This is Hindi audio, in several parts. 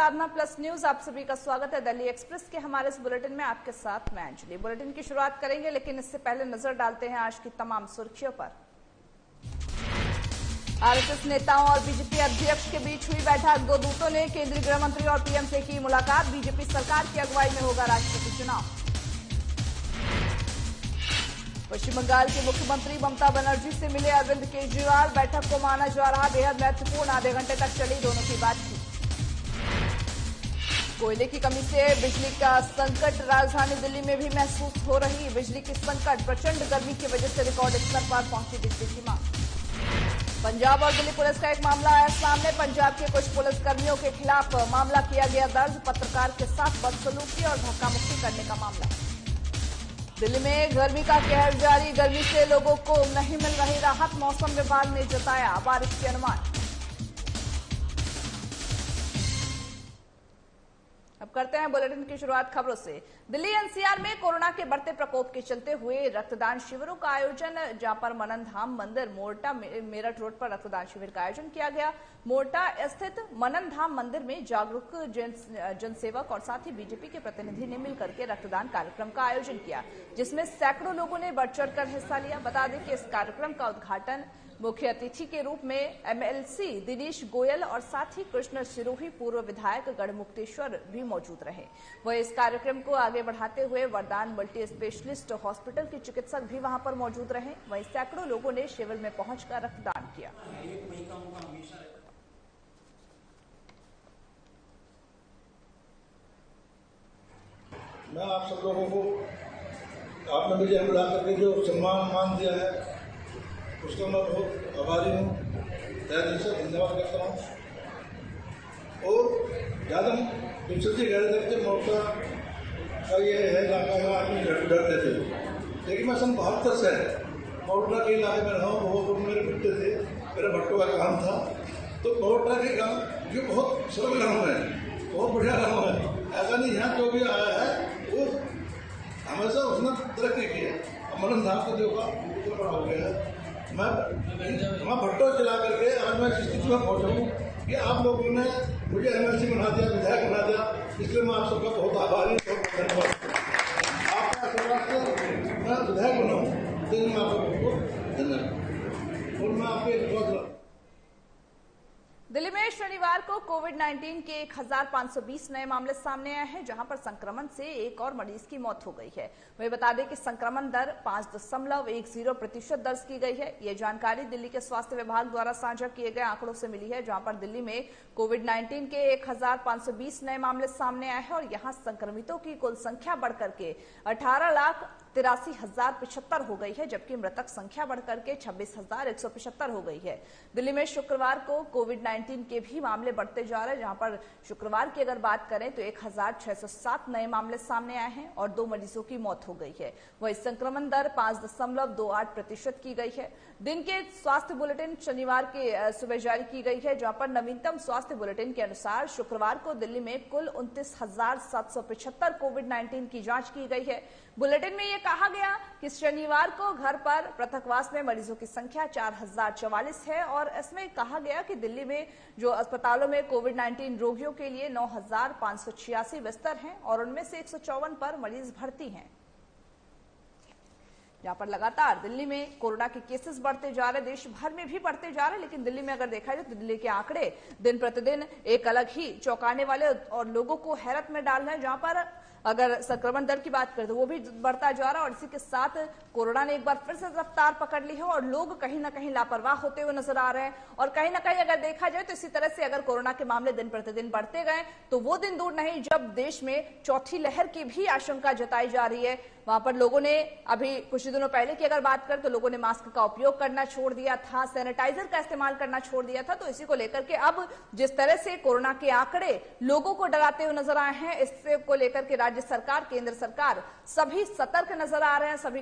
साधना प्लस न्यूज, आप सभी का स्वागत है। दिल्ली एक्सप्रेस के हमारे इस बुलेटिन में आपके साथ मैं अंजलि। बुलेटिन की शुरुआत करेंगे, लेकिन इससे पहले नजर डालते हैं आज की तमाम सुर्खियों पर। आरएसएस नेताओं और बीजेपी अध्यक्ष के बीच हुई बैठक। दो दूतों ने केंद्रीय गृह मंत्री और पीएम से की मुलाकात। बीजेपी सरकार की अगुवाई में होगा राष्ट्रपति चुनाव। पश्चिम बंगाल के मुख्यमंत्री ममता बनर्जी से मिले अरविंद केजरीवाल। बैठक को माना जा रहा बेहद महत्वपूर्ण। आधे घंटे तक चली दोनों की बातचीत। कोयले की कमी से बिजली का संकट राजधानी दिल्ली में भी महसूस हो रही। बिजली की संकट, प्रचंड गर्मी की वजह से रिकॉर्ड स्तर पर पहुंची बिजली की मांग। पंजाब और दिल्ली पुलिस का एक मामला आया सामने। पंजाब के कुछ पुलिसकर्मियों के खिलाफ मामला किया गया दर्ज। पत्रकार के साथ बदसलूकी और धक्का मुक्की करने का मामला। दिल्ली में गर्मी का कहर जारी। गर्मी से लोगों को नहीं मिल रही राहत। मौसम विभाग ने जताया बारिश के अनुमान। अब करते हैं बुलेटिन की शुरुआत खबरों से। दिल्ली एनसीआर में कोरोना के बढ़ते प्रकोप के चलते हुए रक्तदान शिविरों का आयोजन, जहां पर मनन धाम मंदिर मोर्टा मेरठ रोड पर रक्तदान शिविर का आयोजन किया गया। मोर्टा स्थित मनन धाम मंदिर में जागरूक जनसेवक और साथ ही बीजेपी के प्रतिनिधि ने मिलकर के रक्तदान कार्यक्रम का आयोजन किया, जिसमें सैकड़ों लोगों ने बढ़ चढ़कर हिस्सा लिया। बता दें कि इस कार्यक्रम का उद्घाटन मुख्य अतिथि के रूप में एमएलसी दिनेश गोयल और साथ ही कृष्ण सिरोही पूर्व विधायक गढ़मुक्तेश्वर भी मौजूद रहे। वह इस कार्यक्रम को आगे बढ़ाते हुए वरदान मल्टी स्पेशलिस्ट हॉस्पिटल के चिकित्सक भी वहां पर मौजूद रहे। वहीं सैकड़ों लोगों ने शिविर में पहुंचकर रक्तदान किया। मैं आप सब लोगों को, आपने मुझे बुला करके जो सम्मान दिया है उसका मैं बहुत आभारी हूँ, तहे दिल से धन्यवाद करता हूँ। और ज़्यादा पिछले गए थे मोर्चा का ये है इलाका आदमी डरते थे, लेकिन मैं सन 72 से मोर्चा के इलाके में रहा हूँ। बहुत लोग मेरे मिलते थे, मेरा भट्टो का काम था। तो मोर्चा के गाँव जो बहुत सरल गाँव है, बहुत बढ़िया गाँव है। ऐसा नहीं यहाँ जो भी आया है वो हमेशा उसने तरक्की की है। मनन धाम का जो बड़ा हो गया है। मैं भट्टो चला करके आज मैं इस स्थिति में पहुंचा हूँ कि आप लोगों ने मुझे एमएलसी बना दिया, विधायक बना दिया, इसलिए मैं आप सबका बहुत आभारी हूँ, बहुत धन्यवाद। आपका आशीर्वाद से मैं विधायक बना हूँ, मैं आप सबको धन्यवाद। और मैं आपके दिल्ली में शनिवार को कोविड-19 के 1520 नए मामले सामने आए हैं, जहां पर संक्रमण से एक और मरीज की मौत हो गई है। वही बता दें कि संक्रमण दर 5.10% दर्ज की गई है। ये जानकारी दिल्ली के स्वास्थ्य विभाग द्वारा साझा किए गए आंकड़ों से मिली है, जहां पर दिल्ली में कोविड-19 के 1520 नए मामले सामने आए हैं और यहां संक्रमितों की कुल संख्या बढ़कर के 18,83,075 हो गई है, जबकि मृतक संख्या बढ़कर के 26,175 हो गई है। दिल्ली में शुक्रवार को कोविड-19 के भी मामले बढ़ते जा रहे हैं, जहां पर शुक्रवार की अगर बात करें तो 1,607 नए मामले सामने आए हैं और 2 मरीजों की मौत हो गई है। वही संक्रमण दर 5.28% की गई है। दिन के स्वास्थ्य बुलेटिन शनिवार के सुबह जारी की गई है, जहां पर नवीनतम स्वास्थ्य बुलेटिन के अनुसार शुक्रवार को दिल्ली में कुल 29,775 कोविड-19 की जांच की गई है। बुलेटिन में यह कहा गया कि शनिवार को घर पर पृथकवास में मरीजों की संख्या 4,044 है और इसमें कहा गया कि दिल्ली में जो अस्पतालों में कोविड-19 रोगियों के लिए 9,586 बिस्तर हैं और उनमें से 154 पर मरीज भर्ती हैं। जहां पर लगातार दिल्ली में कोरोना के केसेस बढ़ते जा रहे, देश भर में भी बढ़ते जा रहे, लेकिन दिल्ली में अगर देखा जाए तो दिल्ली के आंकड़े दिन प्रतिदिन एक अलग ही चौंकाने वाले और लोगों को हैरत में डाल रहे हैं। जहां पर अगर संक्रमण दर की बात करें तो वो भी बढ़ता जा रहा है और इसी के साथ कोरोना ने एक बार फिर से रफ्तार पकड़ ली है और लोग कहीं ना कहीं लापरवाह होते हुए नजर आ रहे हैं। और कहीं ना कहीं अगर देखा जाए तो इसी तरह से अगर कोरोना के मामले दिन प्रतिदिन बढ़ते गए तो वो दिन दूर नहीं जब देश में चौथी लहर की भी आशंका जताई जा रही है। वहां पर लोगों ने अभी कुछ दिनों पहले की अगर बात करें तो लोगों ने मास्क का उपयोग करना छोड़ दिया था, सैनिटाइजर का इस्तेमाल करना छोड़ दिया था। तो इसी को लेकर के अब जिस तरह से कोरोना के आंकड़े लोगों को डराते हुए नजर आए हैं, इससे को लेकर के राज्य सरकार, केंद्र सरकार सभी सतर्क नजर आ रहे हैं। सभी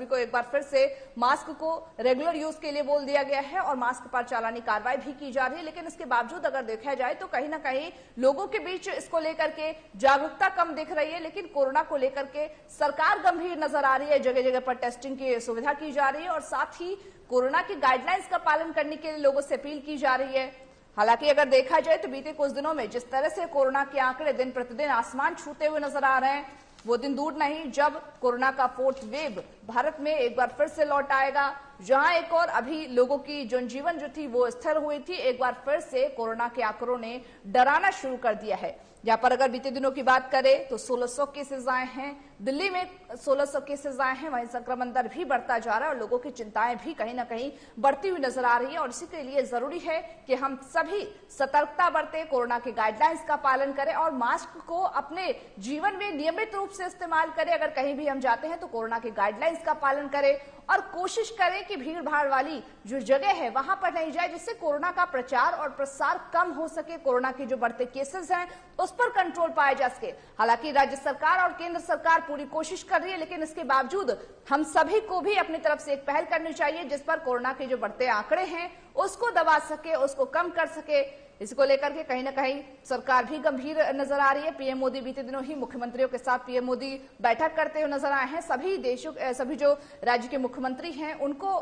को एक बार फिर से मास्क को रेगुलर यूज के लिए बोल दिया गया है और मास्क पर चालानी कार्रवाई भी की जा रही है। लेकिन इसके बावजूद अगर देखा जाए तो कहीं ना कहीं लोगों के बीच इसको लेकर के जागरूकता कम दिख रही है, लेकिन कोरोना को लेकर के सरकार गंभीर नजर आ रही है। जगह जगह पर टेस्टिंग की सुविधा की जा रही है और साथ ही कोरोना की गाइडलाइंस का पालन करने के लिए लोगों से अपील की जा रही है। हालांकि अगर देखा जाए तो बीते कुछ दिनों में जिस तरह से कोरोना के आंकड़े दिन प्रतिदिन आसमान छूते हुए नजर आ रहे हैं, वो दिन दूर नहीं जब कोरोना का 4th वेव भारत में एक बार फिर से लौट आएगा, जहां एक और अभी लोगों की जनजीवन जो थी वो स्थिर हुई थी, एक बार फिर से कोरोना के आंकड़ों ने डराना शुरू कर दिया है। जहां पर अगर बीते दिनों की बात करें तो 1600 केसेस आए हैं, दिल्ली में 1600 केसेस आए हैं, वहीं संक्रमण दर भी बढ़ता जा रहा है और लोगों की चिंताएं भी कहीं ना कहीं बढ़ती हुई नजर आ रही है। और इसी के लिए जरूरी है कि हम सभी सतर्कता बरतें, कोरोना के गाइडलाइंस का पालन करें और मास्क को अपने जीवन में नियमित रूप से इस्तेमाल करें। अगर कहीं भी हम जाते हैं तो कोरोना के गाइडलाइंस का पालन करें और कोशिश करें कि भीड़ भाड़ वाली जो जगह है वहां पर नहीं जाए, जिससे कोरोना का प्रचार और प्रसार कम हो सके, कोरोना के जो बढ़ते केसेस हैं उस पर कंट्रोल पाया जा सके। हालांकि राज्य सरकार और केंद्र सरकार पूरी कोशिश कर रही है, लेकिन इसके बावजूद हम सभी को भी अपनी तरफ से एक पहल करनी चाहिए जिस पर कोरोना के जो बढ़ते आंकड़े हैं उसको दबा सके, उसको कम कर सके। इसको लेकर के कहीं ना कहीं सरकार भी गंभीर नजर आ रही है। पीएम मोदी बीते दिनों ही मुख्यमंत्रियों के साथ पीएम मोदी बैठक करते हुए नजर आए हैं। सभी जो राज्य के मुख्यमंत्री हैं उनको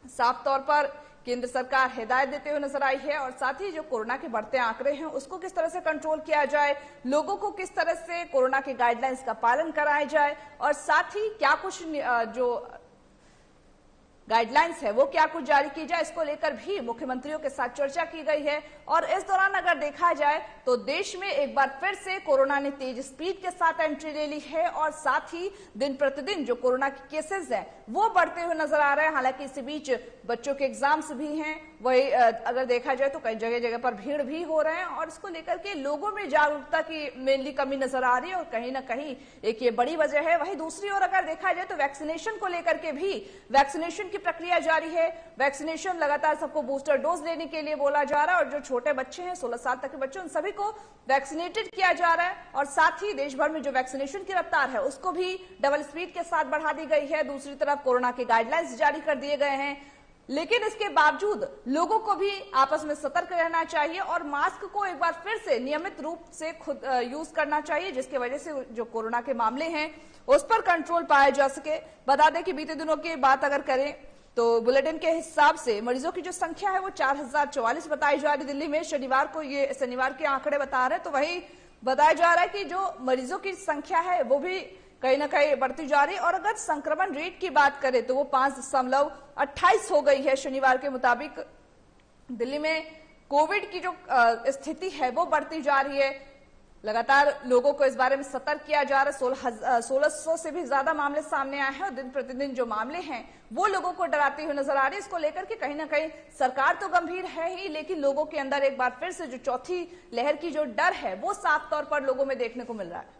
साफ तौर पर केंद्र सरकार हिदायत देते हुए नजर आई है और साथ ही जो कोरोना के बढ़ते आंकड़े हैं उसको किस तरह से कंट्रोल किया जाए, लोगों को किस तरह से कोरोना के गाइडलाइंस का पालन कराया जाए और साथ ही क्या कुछ जो गाइडलाइंस है वो क्या कुछ जारी की जाए, इसको लेकर भी मुख्यमंत्रियों के साथ चर्चा की गई है। और इस दौरान अगर देखा जाए तो देश में एक बार फिर से कोरोना ने तेज स्पीड के साथ एंट्री ले ली है और साथ ही दिन प्रतिदिन जो कोरोना के केसेस हैं वो बढ़ते हुए नजर आ रहे हैं। हालांकि इसी बीच बच्चों के एग्जाम्स भी हैं, वही अगर देखा जाए तो कई जगह जगह पर भीड़ भी हो रहे हैं और इसको लेकर के लोगों में जागरूकता की मेनली कमी नजर आ रही है और कहीं ना कहीं एक ये बड़ी वजह है। वहीं दूसरी ओर अगर देखा जाए तो वैक्सीनेशन को लेकर के भी वैक्सीनेशन की प्रक्रिया जारी है। वैक्सीनेशन लगातार सबको बूस्टर डोज लेने के लिए बोला जा रहा है और जो छोटे बच्चे हैं 16 साल तक के बच्चे उन सभी को वैक्सीनेटेड किया जा रहा है और साथ ही देश भर में जो वैक्सीनेशन की रफ्तार है उसको भी डबल स्पीड के साथ बढ़ा दी गई है। दूसरी तरफ कोरोना के गाइडलाइंस जारी कर दिए गए हैं, लेकिन इसके बावजूद लोगों को भी आपस में सतर्क रहना चाहिए और मास्क को एक बार फिर से नियमित रूप से खुद यूज करना चाहिए, जिसकी वजह से जो कोरोना के मामले हैं उस पर कंट्रोल पाया जा सके। बता दें कि बीते दिनों की बात अगर करें तो बुलेटिन के हिसाब से मरीजों की जो संख्या है वो 4044 बताई जा रही दिल्ली में। शनिवार के आंकड़े बता रहे हैं, तो वही बताया जा रहा है कि जो मरीजों की संख्या है वो भी कहीं ना कहीं बढ़ती जा रही है और अगर संक्रमण रेट की बात करें तो वो 5.28 हो गई है। शनिवार के मुताबिक दिल्ली में कोविड की जो स्थिति है वो बढ़ती जा रही है। लगातार लोगों को इस बारे में सतर्क किया जा रहा है। 1600 से भी ज्यादा मामले सामने आए हैं और दिन प्रतिदिन जो मामले हैं वो लोगों को डराते हुए नजर आ रहे हैं। इसको लेकर के कहीं ना कहीं सरकार तो गंभीर है ही, लेकिन लोगों के अंदर एक बार फिर से जो चौथी लहर की जो डर है वो साफ तौर पर लोगों में देखने को मिल रहा है।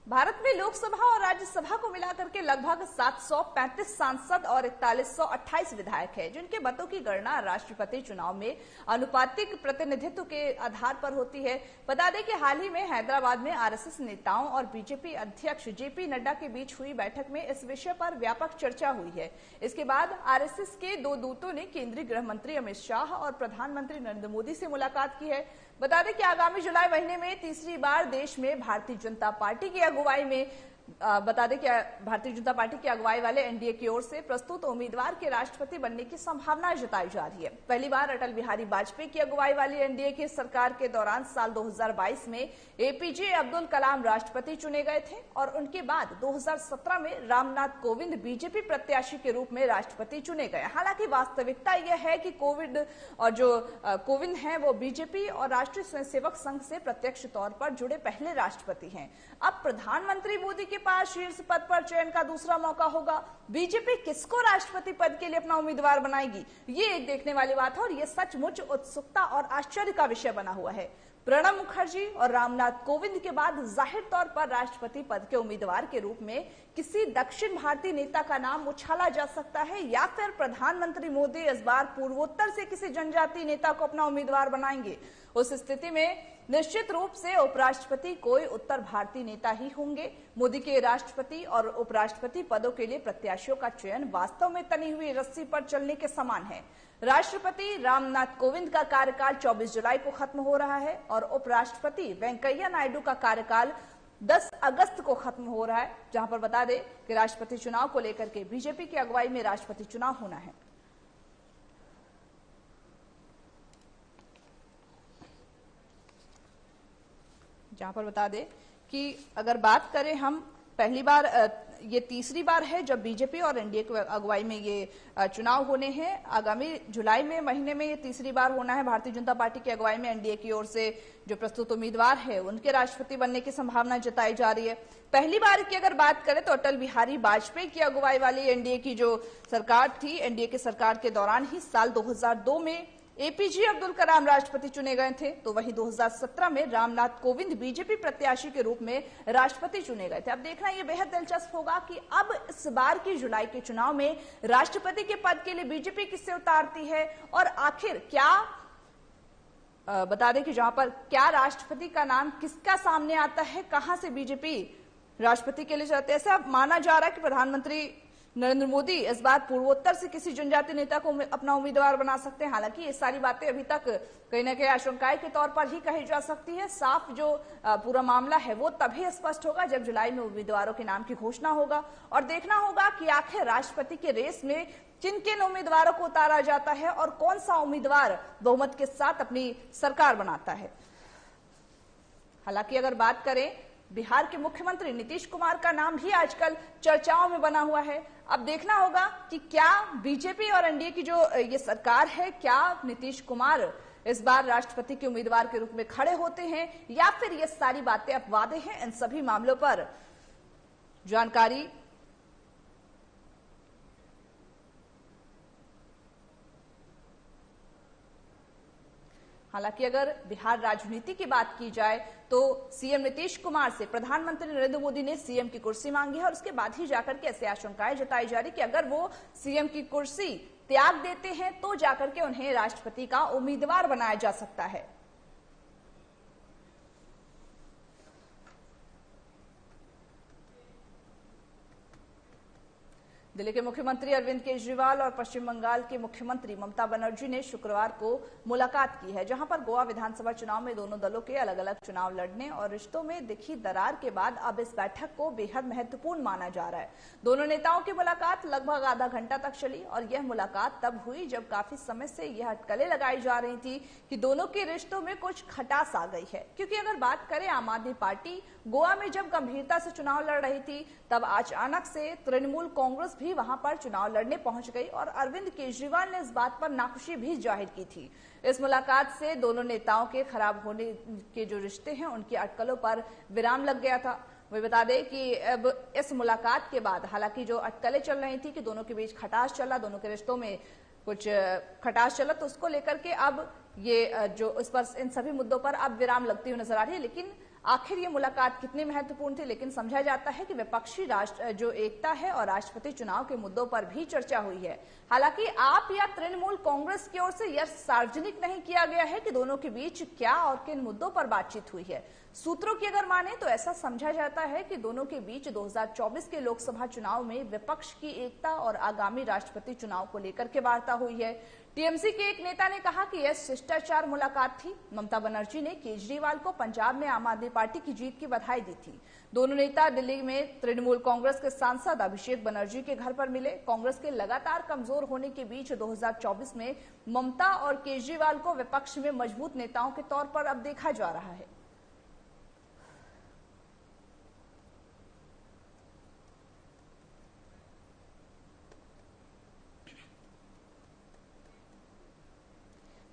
भारत में लोकसभा और राज्यसभा को मिलाकर के लगभग 735 सांसद और 4128 विधायक हैं, जिनके मतों की गणना राष्ट्रपति चुनाव में आनुपातिक प्रतिनिधित्व के आधार पर होती है। बता दें कि हाल ही में हैदराबाद में आरएसएस नेताओं और बीजेपी अध्यक्ष जेपी नड्डा के बीच हुई बैठक में इस विषय पर व्यापक चर्चा हुई है। इसके बाद आरएसएस के 2 दूतों ने केंद्रीय गृह मंत्री अमित शाह और प्रधानमंत्री नरेंद्र मोदी से मुलाकात की है। बता दें कि आगामी जुलाई महीने में तीसरी बार देश में भारतीय जनता पार्टी की अगुवाई में बता दें कि भारतीय जनता पार्टी की अगुवाई वाले एनडीए की ओर से प्रस्तुत उम्मीदवार के राष्ट्रपति बनने की संभावना जताई जा रही है। पहली बार अटल बिहारी वाजपेयी की अगुवाई वाली एनडीए की सरकार के दौरान साल 2022 में एपीजे अब्दुल कलाम राष्ट्रपति चुने गए थे और उनके बाद 2017 में रामनाथ कोविंद बीजेपी प्रत्याशी के रूप में राष्ट्रपति चुने गए। हालांकि वास्तविकता यह है कि कोविंद हैं वो बीजेपी और राष्ट्रीय स्वयंसेवक संघ से प्रत्यक्ष तौर पर जुड़े पहले राष्ट्रपति हैं। अब प्रधानमंत्री मोदी के पास शीर्ष पद पर चयन का दूसरा मौका होगा। बीजेपी किसको राष्ट्रपति पद के लिए अपना उम्मीदवार बनाएगी, ये एक देखने वाली बात है और ये सचमुच उत्सुकता और आश्चर्य का विषय बना हुआ है। प्रणब मुखर्जी और रामनाथ कोविंद के बाद जाहिर तौर पर राष्ट्रपति पद के उम्मीदवार के रूप में किसी दक्षिण भारतीय नेता का नाम उछाला जा सकता है या फिर प्रधानमंत्री मोदी इस बार पूर्वोत्तर से किसी जनजातीय नेता को अपना उम्मीदवार बनाएंगे। उस स्थिति में निश्चित रूप से उपराष्ट्रपति कोई उत्तर भारतीय नेता ही होंगे। मोदी के राष्ट्रपति और उपराष्ट्रपति पदों के लिए प्रत्याशियों का चयन वास्तव में तनी हुई रस्सी पर चलने के समान है। राष्ट्रपति रामनाथ कोविंद का कार्यकाल 24 जुलाई को खत्म हो रहा है और उपराष्ट्रपति वेंकैया नायडू का कार्यकाल 10 अगस्त को खत्म हो रहा है, जहां पर बता दें कि राष्ट्रपति चुनाव को लेकर के बीजेपी की अगुवाई में राष्ट्रपति चुनाव होना है। जहां पर बता दें कि अगर बात करें हम, पहली बार ये तीसरी बार है जब बीजेपी और एनडीए की अगुवाई में ये चुनाव होने हैं। आगामी जुलाई में महीने में ये तीसरी बार होना है। भारतीय जनता पार्टी की अगुवाई में एनडीए की ओर से जो प्रस्तुत उम्मीदवार है उनके राष्ट्रपति बनने की संभावना जताई जा रही है। पहली बार की अगर बात करें तो अटल बिहारी वाजपेयी की अगुवाई वाली एनडीए की जो सरकार थी, एनडीए की सरकार के दौरान ही साल 2002 में एपीजे अब्दुल कलाम राष्ट्रपति चुने गए थे। तो वहीं 2017 में रामनाथ कोविंद बीजेपी प्रत्याशी के रूप में राष्ट्रपति चुने गए थे। अब देखना यह बेहद दिलचस्प होगा कि अब इस बार की जुलाई के चुनाव में राष्ट्रपति के पद के लिए बीजेपी किससे उतारती है और आखिर क्या बता दें कि जहां पर क्या राष्ट्रपति का नाम किसका सामने आता है, कहां से बीजेपी राष्ट्रपति के लिए जाते हैं। ऐसा माना जा रहा है कि प्रधानमंत्री नरेंद्र मोदी इस बार पूर्वोत्तर से किसी जनजातीय नेता को अपना उम्मीदवार बना सकते हैं। हालांकि ये सारी बातें अभी तक कहीं ना कहीं आशंकाएं के तौर पर ही कही जा सकती है। साफ जो पूरा मामला है वो तभी स्पष्ट होगा जब जुलाई में उम्मीदवारों के नाम की घोषणा होगा और देखना होगा कि आखिर राष्ट्रपति के रेस में किन किन उम्मीदवारों को उतारा जाता है और कौन सा उम्मीदवार बहुमत के साथ अपनी सरकार बनाता है। हालांकि अगर बात करें, बिहार के मुख्यमंत्री नीतीश कुमार का नाम भी आजकल चर्चाओं में बना हुआ है। अब देखना होगा कि क्या बीजेपी और एनडीए की जो ये सरकार है, क्या नीतीश कुमार इस बार राष्ट्रपति के उम्मीदवार के रूप में खड़े होते हैं या फिर ये सारी बातें अपवादें हैं। इन सभी मामलों पर जानकारी हालांकि अगर बिहार राजनीति की बात की जाए तो सीएम नीतीश कुमार से प्रधानमंत्री नरेंद्र मोदी ने सीएम की कुर्सी मांगी है और उसके बाद ही जाकर के ऐसी आशंकाएं जताई जा रही कि अगर वो सीएम की कुर्सी त्याग देते हैं तो जाकर के उन्हें राष्ट्रपति का उम्मीदवार बनाया जा सकता है। दिल्ली के मुख्यमंत्री अरविंद केजरीवाल और पश्चिम बंगाल के मुख्यमंत्री ममता बनर्जी ने शुक्रवार को मुलाकात की है, जहां पर गोवा विधानसभा चुनाव में दोनों दलों के अलग अलग चुनाव लड़ने और रिश्तों में दिखी दरार के बाद अब इस बैठक को बेहद महत्वपूर्ण माना जा रहा है। दोनों नेताओं की मुलाकात लगभग आधा घंटा तक चली और यह मुलाकात तब हुई जब काफी समय से यह अटकलें लगाई जा रही थी कि दोनों के रिश्तों में कुछ खटास आ गई है। क्योंकि अगर बात करें, आम आदमी पार्टी गोवा में जब गंभीरता से चुनाव लड़ रही थी तब अचानक से तृणमूल कांग्रेस भी वहां पर चुनाव लड़ने पहुंच गई और अरविंद केजरीवाल ने इस बात पर नाखुशी भी जाहिर की थी। इस मुलाकात से दोनों नेताओं के खराब होने के जो रिश्ते हैं उनकी अटकलों पर विराम लग गया था। वही बता दें कि अब इस मुलाकात के बाद हालांकि जो अटकलें चल रही थी कि दोनों के बीच खटास चला, दोनों के रिश्तों में कुछ खटास चला, तो उसको लेकर के अब ये जो इस पर इन सभी मुद्दों पर अब विराम लगती हुई नजर आ रही है। लेकिन आखिर ये मुलाकात कितनी महत्वपूर्ण थी, लेकिन समझा जाता है कि विपक्षी राष्ट्र जो एकता है और राष्ट्रपति चुनाव के मुद्दों पर भी चर्चा हुई है। हालांकि आप या तृणमूल कांग्रेस की ओर से यह सार्वजनिक नहीं किया गया है कि दोनों के बीच क्या और किन मुद्दों पर बातचीत हुई है। सूत्रों की अगर माने तो ऐसा समझा जाता है कि दोनों के बीच 2024 के लोकसभा चुनाव में विपक्ष की एकता और आगामी राष्ट्रपति चुनाव को लेकर के वार्ता हुई है। टीएमसी के एक नेता ने कहा कि यह शिष्टाचार मुलाकात थी। ममता बनर्जी ने केजरीवाल को पंजाब में आम आदमी पार्टी की जीत की बधाई दी थी। दोनों नेता दिल्ली में तृणमूल कांग्रेस के सांसद अभिषेक बनर्जी के घर पर मिले। कांग्रेस के लगातार कमजोर होने के बीच 2024 में ममता और केजरीवाल को विपक्ष में मजबूत नेताओं के तौर पर अब देखा जा रहा है।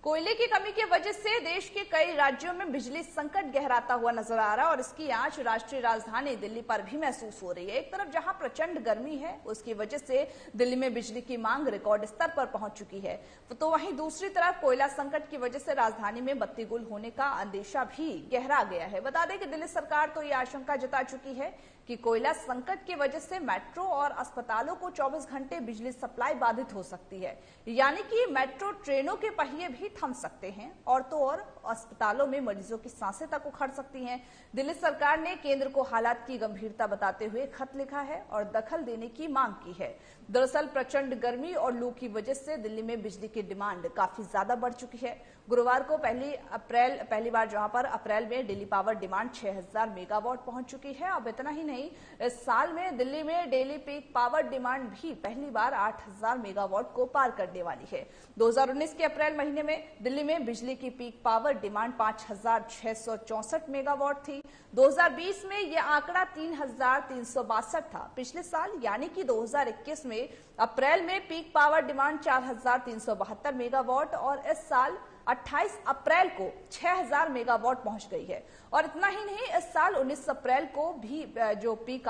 कोयले की कमी की वजह से देश के कई राज्यों में बिजली संकट गहराता हुआ नजर आ रहा है और इसकी आंच राष्ट्रीय राजधानी दिल्ली पर भी महसूस हो रही है। एक तरफ जहां प्रचंड गर्मी है, उसकी वजह से दिल्ली में बिजली की मांग रिकॉर्ड स्तर पर पहुंच चुकी है, तो वहीं दूसरी तरफ कोयला संकट की वजह से राजधानी में बत्ती गुल होने का अंदेशा भी गहरा गया है। बता दें कि दिल्ली सरकार तो ये आशंका जता चुकी है कि कोयला संकट की वजह से मेट्रो और अस्पतालों को 24 घंटे बिजली सप्लाई बाधित हो सकती है, यानी कि मेट्रो ट्रेनों के पहिए भी थम सकते हैं और तो और अस्पतालों में मरीजों की सांसें तक उखड़ सकती हैं। दिल्ली सरकार ने केंद्र को हालात की गंभीरता बताते हुए खत लिखा है और दखल देने की मांग की है। दरअसल प्रचंड गर्मी और लू की वजह से दिल्ली में बिजली की डिमांड काफी ज्यादा बढ़ चुकी है। गुरुवार को पहली बार जहां पर अप्रैल में डेली पावर डिमांड 6000 मेगावाट पहुंच चुकी है। अब इतना ही नहीं, इस साल में दिल्ली में डेली पीक पावर डिमांड भी पहली बार 8000 मेगावाट को पार करने वाली है। 2019 के अप्रैल महीने में दिल्ली में बिजली की पीक पावर डिमांड 5664 मेगावाट थी। 2020 में यह आंकड़ा 3362 था। पिछले साल यानी कि 2021 में अप्रैल में पीक पावर डिमांड 4372 मेगावाट और इस साल 28 अप्रैल को 6000 मेगावाट पहुंच गई है। और इतना ही नहीं, इस साल 19 अप्रैल को भी जो पीक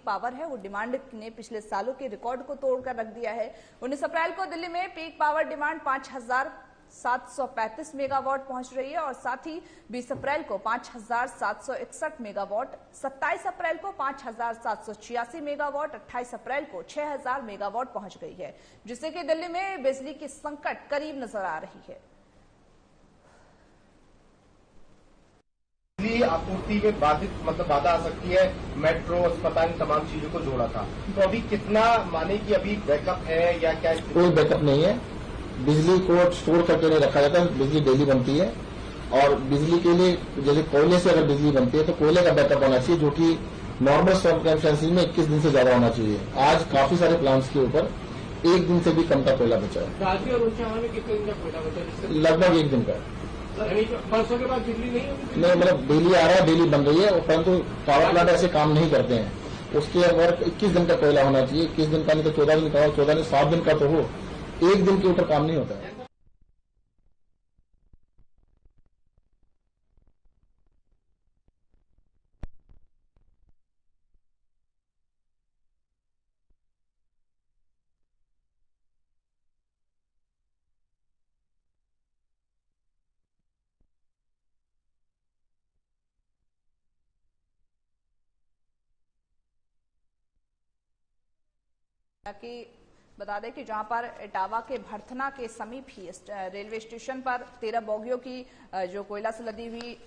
पावर है वो डिमांड ने पिछले सालों के रिकॉर्ड को तोड़कर रख दिया है। 19 अप्रैल को दिल्ली में पीक पावर डिमांड 5735 मेगावाट पहुंच रही है और साथ ही 20 अप्रैल को 5761 मेगावाट, 27 अप्रैल को 5786 मेगावाट, 28 अप्रैल को 6000 मेगावाट पहुंच गई है, जिससे कि दिल्ली में बिजली की संकट करीब नजर आ रही है। बिजली आपूर्ति में बाधा आ सकती है। मेट्रो, अस्पताल, तमाम चीजों को जोड़ा था, तो अभी कितना माने कि अभी बैकअप है या क्या? कोई बैकअप नहीं है। बिजली को स्टोर करके नहीं रखा जाता, बिजली डेली बनती है और बिजली के लिए जैसे कोयले से अगर बिजली बनती है तो कोयले का बैकअप होना चाहिए, जो कि नॉर्मल सर्कमस्टेंसेस में 21 दिन से ज्यादा होना चाहिए। आज काफी सारे प्लांट्स के ऊपर 1 दिन से भी कम का कोयला बचा है। रांची और उज्जैन में कितने दिन का कोयला बचा है? लगभग 1 दिन का। परसों के बाद बिजली नहीं होगी? नहीं, मतलब डेली आ रहा है, डेली बन रही है, परंतु पावर प्लांट ऐसे काम नहीं करते हैं। उसके अंदर 21 दिन का कोयला होना चाहिए। 21 दिन का नहीं तो 14 दिन का हो, 14 दिन 7 दिन का तो हो, 1 दिन के ऊपर काम नहीं होता है। कि बता दें कि जहां पर इटावा के भरथना के समीप ही रेलवे स्टेशन पर 13 बोगियों की जो कोयला से लदी हुई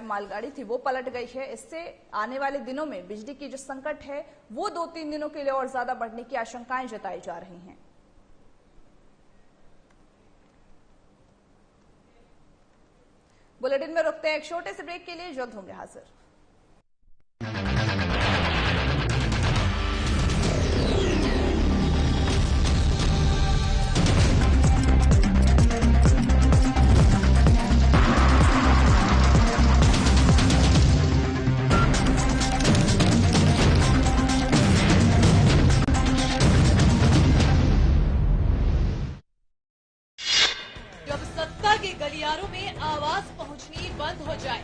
मालगाड़ी थी वो पलट गई है। इससे आने वाले दिनों में बिजली की जो संकट है वो 2-3 दिनों के लिए और ज्यादा बढ़ने की आशंकाएं जताई जा रही हैं। बुलेटिन में रुकते हैं एक छोटे से ब्रेक के लिए, जल्द होंगे हाजिर। गलियारों में आवाज पहुंचनी बंद हो जाए,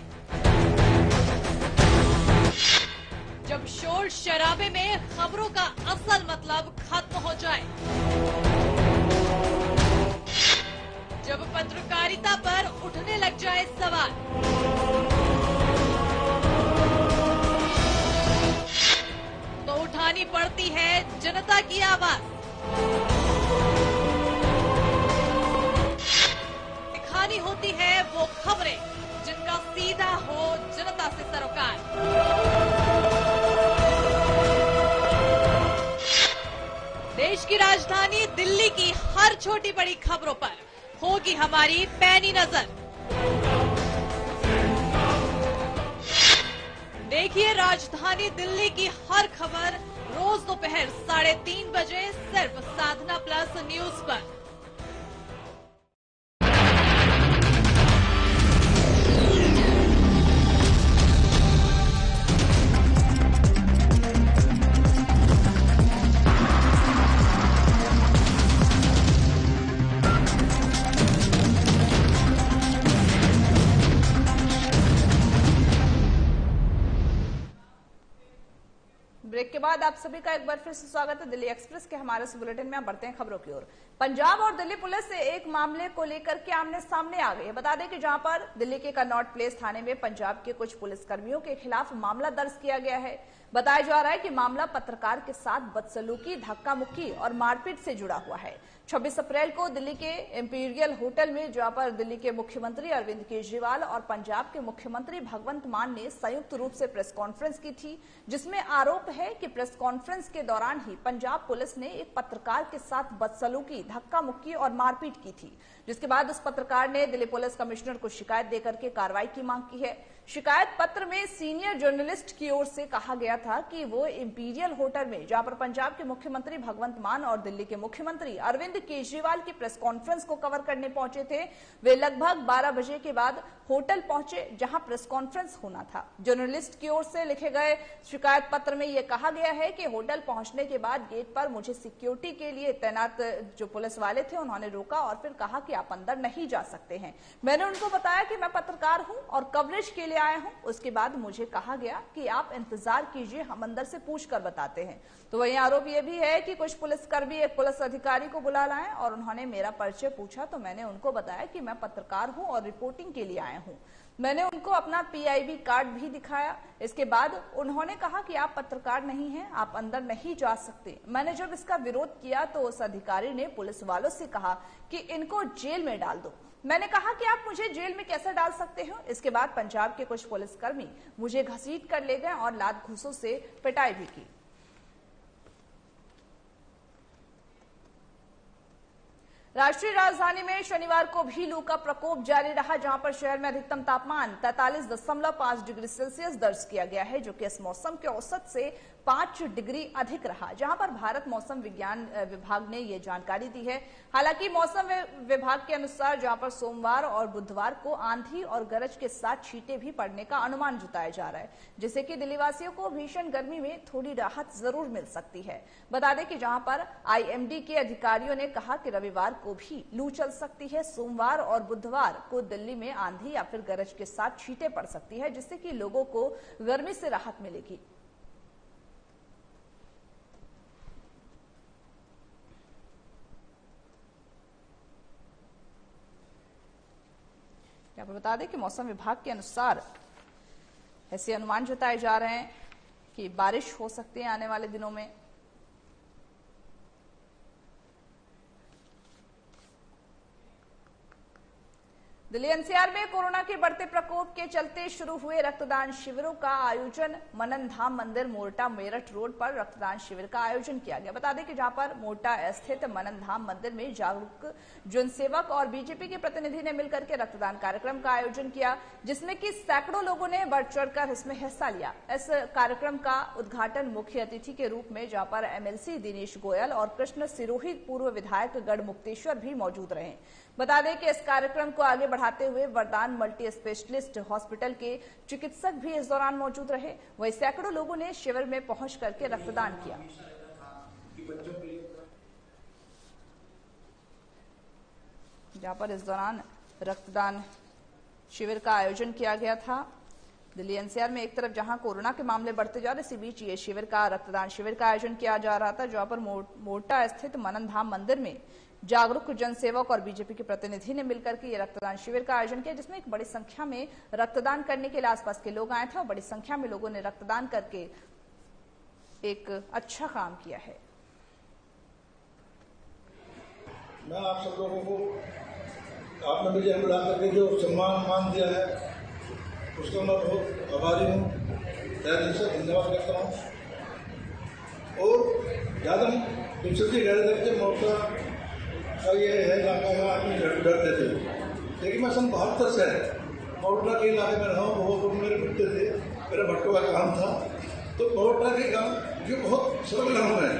जब शोर शराबे में खबरों का असल मतलब खत्म हो जाए, जब पत्रकारिता पर उठने लग जाए सवाल, तो उठानी पड़ती है जनता की आवाज। होती है वो खबरें जिनका सीधा हो जनता से सरोकार। देश की राजधानी दिल्ली की हर छोटी बड़ी खबरों पर होगी हमारी पैनी नजर। देखिए राजधानी दिल्ली की हर खबर रोज दोपहर 3:30 बजे सिर्फ साधना प्लस न्यूज पर। ब्रेक के बाद धन्यवाद। आप सभी का एक बार फिर से स्वागत है दिल्ली एक्सप्रेस के हमारे इस बुलेटिन में। आप बढ़ते हैं खबरों की ओर। पंजाब और दिल्ली पुलिस से एक मामले को लेकर के आमने सामने आ गए। बता दें कि जहां पर दिल्ली के कनॉट प्लेस थाने में पंजाब के कुछ पुलिसकर्मियों के खिलाफ मामला दर्ज किया गया है। बताया जा रहा है कि मामला पत्रकार के साथ बदसलूकी, धक्का मुक्की और मारपीट से जुड़ा हुआ है। 26 अप्रैल को दिल्ली के इंपीरियल होटल में, जहां पर दिल्ली के मुख्यमंत्री अरविंद केजरीवाल और पंजाब के मुख्यमंत्री भगवंत मान ने संयुक्त रूप से प्रेस कॉन्फ्रेंस की थी, जिसमें आरोप है कि प्रेस कॉन्फ्रेंस के दौरान ही पंजाब पुलिस ने एक पत्रकार के साथ बदसलूकी, धक्का मुक्की और मारपीट की थी, जिसके बाद उस पत्रकार ने दिल्ली पुलिस कमिश्नर को शिकायत देकर के कार्रवाई की मांग की है। शिकायत पत्र में सीनियर जर्नलिस्ट की ओर से कहा गया था कि वो इंपीरियल होटल में, जहां पर पंजाब के मुख्यमंत्री भगवंत मान और दिल्ली के मुख्यमंत्री अरविंद केजरीवाल की प्रेस कॉन्फ्रेंस को कवर करने पहुंचे थे। वे लगभग 12 बजे के बाद होटल पहुंचे जहां प्रेस कॉन्फ्रेंस होना था। जर्नलिस्ट की ओर से लिखे गए शिकायत पत्र में यह कहा गया है कि होटल पहुंचने के बाद गेट पर मुझे सिक्योरिटी के लिए तैनात जो पुलिस वाले थे उन्होंने रोका और फिर कहा कि आप अंदर नहीं जा सकते हैं। मैंने उनको बताया कि मैं पत्रकार हूं और कवरेज के लिए आया हूं। उसके बाद मुझे कहा गया कि आप इंतजार कीजिए, हम अंदर से पूछकर बताते हैं। तो वहीं आरोप यह भी है कि कुछ पुलिसकर्मी एक पुलिस अधिकारी को बुला लाए और उन्होंने मेरा परिचय पूछा तो मैंने उनको बताया कि मैं पत्रकार हूं और रिपोर्टिंग के लिए आया हूं। मैंने उनको अपना पीआईबी कार्ड भी दिखाया। इसके बाद उन्होंने कहा कि आप पत्रकार नहीं हैं, आप अंदर नहीं जा सकते। मैंने जब इसका विरोध किया तो उस अधिकारी ने पुलिस वालों से कहा कि इनको जेल में डाल दो। मैंने कहा कि आप मुझे जेल में कैसे डाल सकते हो। इसके बाद पंजाब के कुछ पुलिसकर्मी मुझे घसीट कर ले गए और लात घूंसों से पिटाई भी की। राष्ट्रीय राजधानी में शनिवार को भी लू का प्रकोप जारी रहा, जहां पर शहर में अधिकतम तापमान 43.5 डिग्री सेल्सियस दर्ज किया गया है, जो कि इस मौसम के औसत से 5 डिग्री अधिक रहा। जहां पर भारत मौसम विज्ञान विभाग ने यह जानकारी दी है। हालांकि मौसम विभाग के अनुसार जहां पर सोमवार और बुधवार को आंधी और गरज के साथ छींटे भी पड़ने का अनुमान जताया जा रहा है, जिससे कि दिल्ली वासियों को भीषण गर्मी में थोड़ी राहत जरूर मिल सकती है। बता दें कि जहां पर आईएमडी के अधिकारियों ने कहा कि रविवार को भी लू चल सकती है। सोमवार और बुधवार को दिल्ली में आंधी या फिर गरज के साथ छींटे पड़ सकती है, जिससे कि लोगों को गर्मी से राहत मिलेगी। यहाँ पर बता दें कि मौसम विभाग के अनुसार ऐसे अनुमान जताए जा रहे हैं कि बारिश हो सकती है आने वाले दिनों में। दिल्ली एनसीआर में कोरोना के बढ़ते प्रकोप के चलते शुरू हुए रक्तदान शिविरों का आयोजन मनन धाम मंदिर मोर्टा मेरठ रोड पर रक्तदान शिविर का आयोजन किया गया। बता दें कि जहां पर मोर्टा स्थित मनन धाम मंदिर में जागरूक जनसेवक और बीजेपी के प्रतिनिधि ने मिलकर के रक्तदान कार्यक्रम का आयोजन किया, जिसमें कि सैकड़ों लोगों ने बढ़ चढ़कर इसमें हिस्सा लिया। इस कार्यक्रम का उद्घाटन मुख्य अतिथि के रूप में जहां पर एमएलसी दिनेश गोयल और कृष्ण सिरोही पूर्व विधायक गढ़मुक्तेश्वर भी मौजूद रहे। बता दें कि इस कार्यक्रम को आगे बढ़ाते हुए वरदान मल्टी स्पेशलिस्ट हॉस्पिटल के चिकित्सक भी इस दौरान मौजूद रहे। वहीं सैकड़ों लोगों ने शिविर में पहुंच करके रक्तदान किया। जहां पर इस दौरान रक्तदान शिविर का आयोजन किया गया था। दिल्ली एनसीआर में एक तरफ जहां कोरोना के मामले बढ़ते जा रहे, इसी बीच ये शिविर का रक्तदान शिविर का आयोजन किया जा रहा था, जहां पर मोर्टा स्थित मनन धाम मंदिर में जागरूक जनसेवक और बीजेपी के प्रतिनिधि ने मिलकर के ये रक्तदान शिविर का आयोजन किया, जिसमें एक बड़ी संख्या में रक्तदान करने के लिए आसपास के लोग आए थे और बड़ी संख्या में लोगों ने रक्तदान करके एक अच्छा काम किया है। मैं आप सब लोगों को आपने मुझे बुला करके जो सम्मान दिया है उसका मैं बहुत आभारी हूँ, दिल से धन्यवाद करता हूँ। और ज़्यादा दूसरी गहरे करके मौका का ये है इलाका आदमी डरते थे, लेकिन मैं सन 72 से मोर्टा के इलाके में रहा हूँ। बहुत लोग मेरे मिलते थे, मेरा भट्टो का काम था। तो मोर्टा के गाँव जो बहुत सरल गाँव है,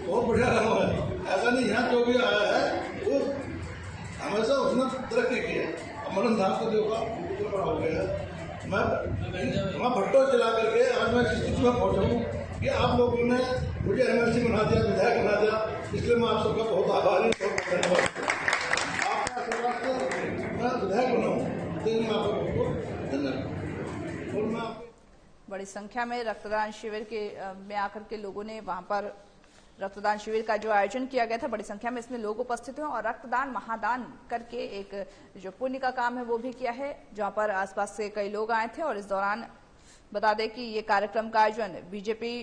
बहुत बढ़िया गाँव है। ऐसा नहीं यहाँ जो भी आया है वो हमेशा उसने तरक्की की है। मनन धाम को जो बड़ा हो गया है। मैं वहाँ भट्टो चला करके आज मैं इस स्थिति में पहुँचा हूँ कि आप लोगों ने मुझे एमएलसी बना दिया, विधायक बना दिया, इसलिए मैं आप सबका बहुत आभारी हूँ, बहुत धन्यवाद। आपका आशीर्वाद से मैं विधायक बना हूँ, इसलिए मैं आपका बहुत धन्यवाद। और मैं बड़ी संख्या में रक्तदान शिविर में आकर के लोगों ने वहां पर रक्तदान शिविर का जो आयोजन किया गया था, बड़ी संख्या में इसमें लोग उपस्थित हुए और रक्तदान महादान करके एक जो पुण्य का काम है वो भी किया है, जहां पर आसपास से कई लोग आए थे। और इस दौरान बता दें कि ये कार्यक्रम का आयोजन बीजेपी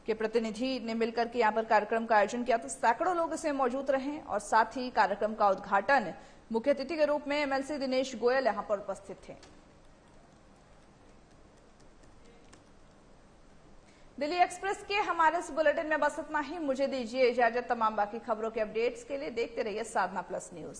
के प्रतिनिधि ने मिलकर के यहाँ पर कार्यक्रम का आयोजन किया, तो सैकड़ों लोग इसमें मौजूद रहे और साथ ही कार्यक्रम का उद्घाटन मुख्य अतिथि के रूप में एमएलसी दिनेश गोयल यहाँ पर उपस्थित थे। दिल्ली एक्सप्रेस के हमारे इस बुलेटिन में बस इतना ही। मुझे दीजिए इजाजत। तमाम बाकी खबरों के अपडेट्स के लिए देखते रहिए साधना प्लस न्यूज।